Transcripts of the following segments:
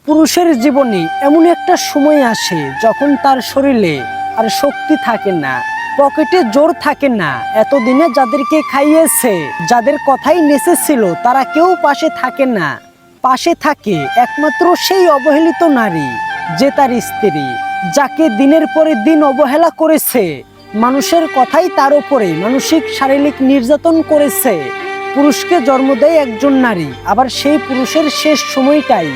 পুরুষের জীবনে এমন একটা সময় আসে যখন তার শরীরে আর শক্তি থাকে না, পকেটে জোর থাকে না। এতদিনে যাদেরকে খাইয়েছে, যাদের কথাই নেচেছিল, তারা কেউ পাশে থাকে না। পাশে থাকে একমাত্র সেই অবহেলিত নারী, যে তার স্ত্রী, যাকে দিনের পরে দিন অবহেলা করেছে, মানুষের কথাই তার উপরে মানসিক শারীরিক নির্যাতন করেছে। পুরুষকে জন্ম দেয় একজন নারী, আবার সেই পুরুষের শেষ সময়টাই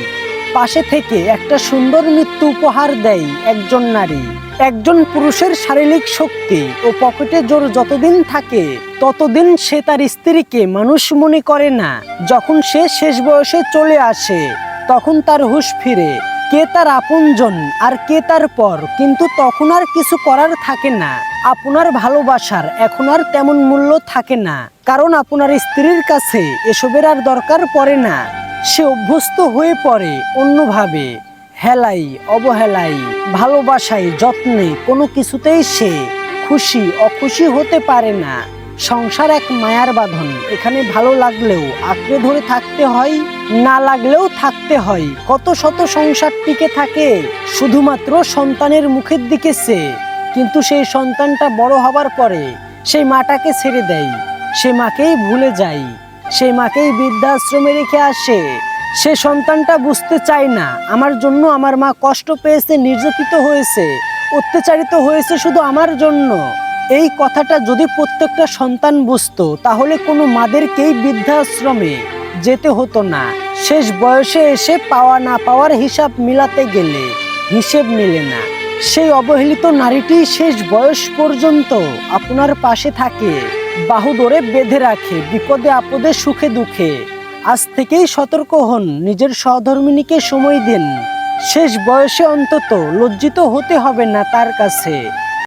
পাশে থেকে একটা সুন্দর মৃত্যু উপহার দেয় একজন নারী। একজন পুরুষের শারীরিক শক্তি ও পকেটে জোর যতদিন থাকে, ততদিন সে তার স্ত্রীকে মানুষ মনে করে না। যখন সে শেষ বয়সে চলে আসে, তখন তার হুঁশ ফিরে, কে তার আপনজন আর কে তার পর। কিন্তু তখন আর কিছু করার থাকে না। আপনার ভালোবাসার এখন আর তেমন মূল্য থাকে না, কারণ আপনার স্ত্রীর কাছে এসবের আর দরকার পড়ে না। সে অভ্যস্ত হয়ে পড়ে অন্যভাবে, হেলাই, অবহেলাই, ভালোবাসায়, যত্নে, কোনো কিছুতেই সে খুশি অখুশি হতে পারে না। সংসার এক মায়ার বাঁধন, এখানে ভালো লাগলেও আঁকড়ে ধরে থাকতে হয়, না লাগলেও থাকতে হয়। কত শত সংসার টিকে থাকে শুধুমাত্র সন্তানের মুখের দিকে চেয়ে, কিন্তু সেই সন্তানটা বড় হবার পরে সেই মাটাকে ছেড়ে দেয়, সে মাকেই ভুলে যায়, সেই মাকেই বৃদ্ধাশ্রমে রেখে আসে। সে সন্তানটা বুঝতে চায় না, আমার জন্য আমার মা কষ্ট পেয়েছে, নির্যাতিত হয়েছে, অত্যাচারিত হয়েছে শুধু আমার জন্য। এই কথাটা যদি প্রত্যেকটা সন্তান বুঝতো, তাহলে কোনো মাদেরকেই বৃদ্ধাশ্রমে যেতে হতো না। শেষ বয়সে এসে পাওয়া না পাওয়ার হিসাব মিলাতে গেলে হিসেব মিলে না। সেই অবহেলিত নারীটি শেষ বয়স পর্যন্ত আপনার পাশে থাকে, বাহু ধরে বেঁধে রাখে, বিপদে আপদে সুখে দুঃখে। আজ থেকেই সতর্ক হন, নিজের সহধর্মিণীকে সময় দিন। শেষ বয়সে অন্তত লজ্জিত হতে হবে না তার কাছে।